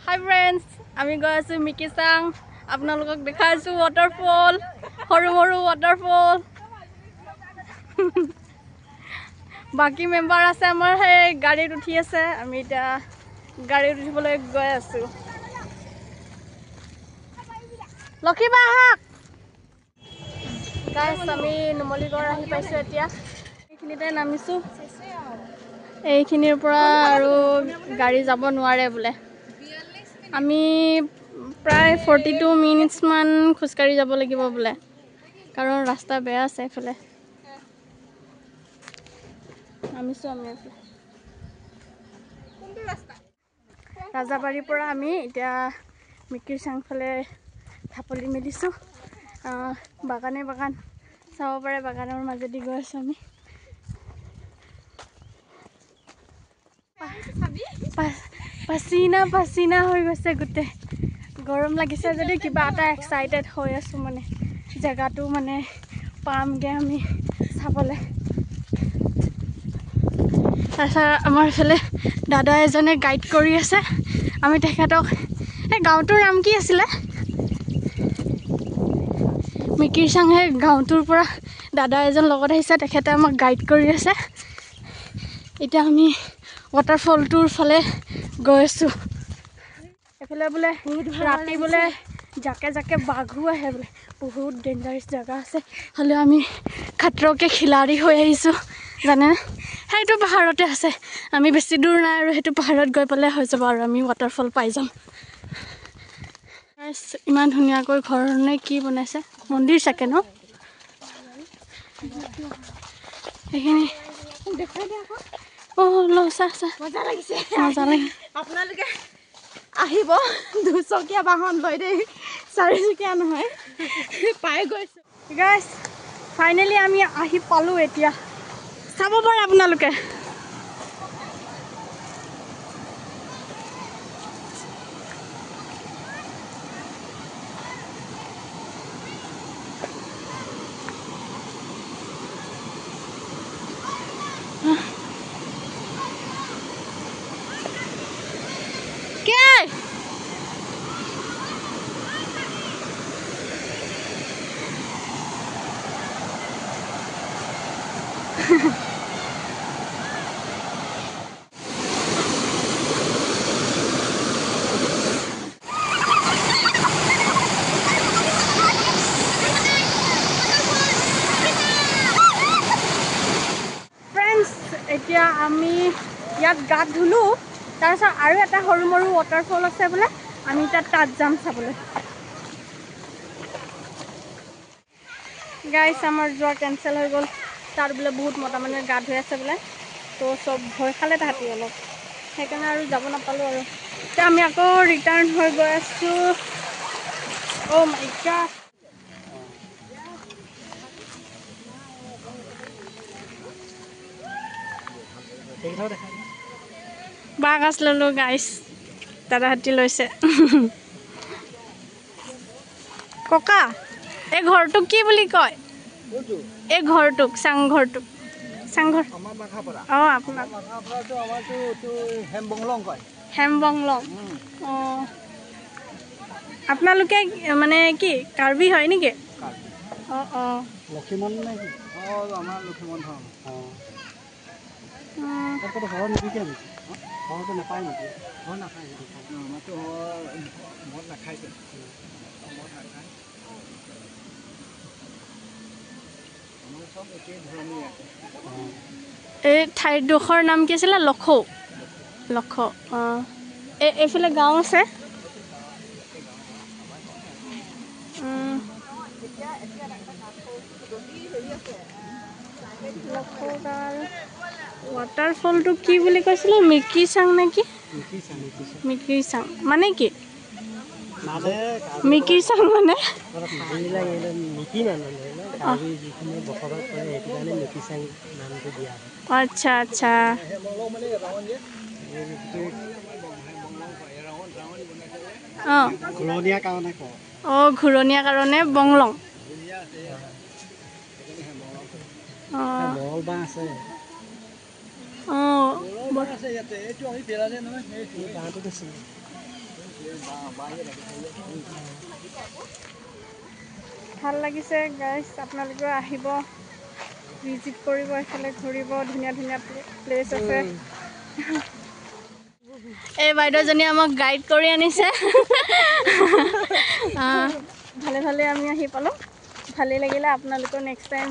Hi friends, আমি গৈ আছো মিকিচাং আপোনালোকক দেখাইছো waterfall হৰুমৰু waterfall বাকি মেম্বাৰ আছে আমাৰ হে গাড়ীত উঠি আছে আমি এটা গাড়ীত উঠিবলৈ গৈ আছো লখিবা হাক গাইস আমি নুমলীগড় আহি পাইছো এতিয়া এইখিনিতে নামিছো এইখিনিৰ পৰা আৰু গাড়ী যাব নোৱাৰে বোলে আমি প্ৰায় 42 মিনিটস মান খুচকাৰি যাব লাগিব বোলে কাৰণ ৰাস্তা বেয়া আছে এফালে নামিছো আমি কোনটো ৰাস্তা ৰাজাবাৰীৰ পৰা আমি এতিয়া মিকিৰচাং ফালে ধাপলি মেলিছো বাগানে বাগান চাব পাৰে বাগানৰ মাজেদি গৈ আছো আমি পাছিনা হৈ গৈছে গুতে গৰম লাগিছে যদি কিবা এটা এক্সাইটেড হৈ আছো মানে জায়গাটো মানে পামগে আমি চাবলে আচ্ছা আমাৰ ফালে দাদা এজনে গাইড কৰি আছে আমি তেখেতক এই গাঁওটোৰ নাম কি আছিল মিকিৰচাং হে গাঁওটোৰ পৰা দাদা এজন লগত আহিছে তেখেতে আমাক গাইড কৰি আছে এতিয়া আমি waterfallটোৰ ফালে গৈ আছো এফালে বোলে ৰাতি বোলে জাকে জাকে বাঘু আহে বোলে বহুত ডেঞ্জাৰাস জায়গা আছে হলে আমি খতৰকে খিলাড়ী হৈ আহিছো জানে সেইটো পাহাৰতে আছে আমি বেছি দূৰ নাই আৰু সেইটো পাহাৰত গৈ পালে হৈ যাব আৰু আমি waterfall পাই যাম ইমান ধুনীয়াকৈ ঘৰ নে কি বনাইছে মন্দিৰ চাকে ন এখিনি দেখাই দিয়া আকৌ লসা মজা লাগিছে আপোনালোকে আহিব দুচকীয়া বাহন লৈ দেই চাৰিচকীয়া নহয় পাই গৈছো গাইস ফাইনালি আমি আহি পালো এতিয়া চাব পাৰে আপোনালোকে এতিয়া আমি ইয়াত গাত ধুলো তাৰপিছত আৰু এটা হৰুমৰু waterfall আছে বোলে আমি তাত যাম চাবলৈ গাইস আমাৰ যোৱা কেনসেল হৈ গল তাৰ বোলে বহুত মতা মানুহে গা ধুই আছে বোলে তো সব ভয় খালে তাহাঁতি অলপ সেইকাৰণে আৰু যাব নাপালো আৰু এতিয়া আমি আকৌ ৰিটাৰ্ণ হৈ গৈ আছো ও মাই গড বাগাস ললো গাইস দাদা হাতি লৈছে ককা এই ঘৰটোক কি বুলি কয় এই ঘৰটোক চাংঘৰটোক চাংঘৰ আমাৰ মাথাপৰা আপোনাৰ মাথাপৰাটো আমাৰটো হেমবংলং কয় হেমবংলং আপোনালোকে মানে কি কাৰ্বি হয় নেকি লক্ষীমন নে কি আমাৰ লক্ষীমন হয় কত ঘৰ নিবিকে নেকি ঘৰটো নাপায় নেকি ঘৰ নাখায় আমাৰটো মদ নাখায় মদ নাখায় আমাৰ সব একে ধৰণীয় এই ঠাইডোখৰ নাম কি আছিল লখৌ লখৌ এইফালে গাঁও আছে waterfallটো কি বুলি কৈছিল মিকিৰচাং নেকি মিকিৰচাং মানে কি মিকিৰচাং মানে আচ্ছা আচ্ছা ঘূৰণীয়া কাৰণে বংলং মলবা আছে আছে ইয়াতে এইটো আমি পেলালে নহয় এই গাঁটো আছে ভাল লাগিছে গাইজ, আপোনালোকেও আহিব, ভিজিট কৰিব, এইফালে ঘূৰিব, ধুনীয়া ধুনীয়া প্লেচ আছে। এই বাইদেউজনী আমাক গাইড কৰি আনিছে। ভালে ভালে আমি আহি পালোঁ, ভালেই লাগিলে। আপোনালোকেও নেক্সট টাইম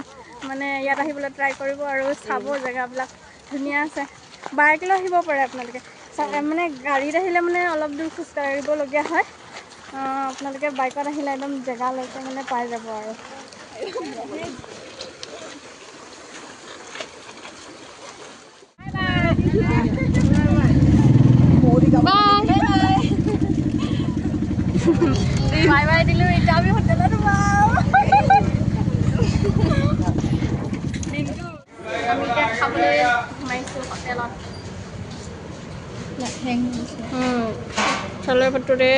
মানে ইয়াত আহিবলৈ ট্ৰাই কৰিব আৰু চাব, জেগাবিলাক ধুনীয়া আছে। বাইক লৈ আহিব পাৰে আপোনালোকে, মানে গাড়ীত আহিলে মানে অলপ দূৰ খোজকাঢ়িবলগীয়া হয়। আপোনালোকে বাইকত আহিলে একদম জেগালৈকে মানে পাই যাব আৰু। বাই বাই দিলোঁ, এতিয়া আমি হোটেলত আমি এতিয়া খাবলৈ সোমাইছোঁ হোটেলত। চলে ভটোৰে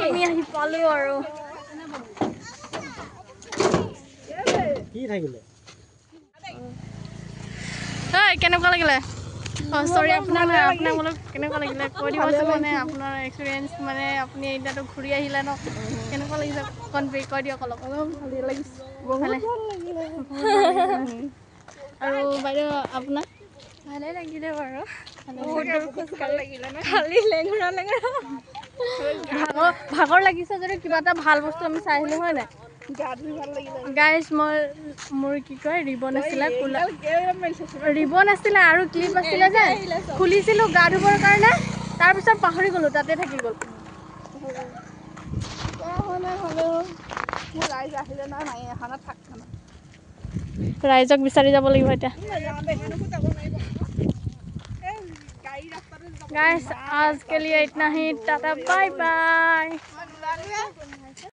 আমি আহি পালোঁ আৰু। কেনেকুৱা লাগিলে? চৰি, আপোনাৰ নহয়, আপোনাক বোলো কেনেকুৱা লাগিলে কৈ দিবচোন। মানে আপোনাৰ এক্সপিৰিয়েঞ্চ, মানে আপুনি এতিয়াতো ঘূৰি আহিলে ন, কেনেকুৱা লাগিছে কৈ দিয়ক অলপ। ভালেই লাগিছে, ভালে আৰু বাইদেউ আপোনাক? ভালেই লাগিলে বাৰু, ভাগৰ লাগিছে যদি কিবা এটা ভাল বস্তু আমি চাই আহিলোঁ হয় নাই? গাইজ, মোৰ কি কয় ৰিবন আছিলে, ৰিবন আছিলে আৰু ক্লিপ আছিলে যে খুলিছিলোঁ গা ধুবৰ কাৰণে, তাৰপিছত পাহৰি গ'লোঁ, তাতে থাকি গ'ল। ৰাইজক বিচাৰি যাব লাগিব এতিয়া। गाइस आज के लिए इतना ही, टाटा बाय बाय।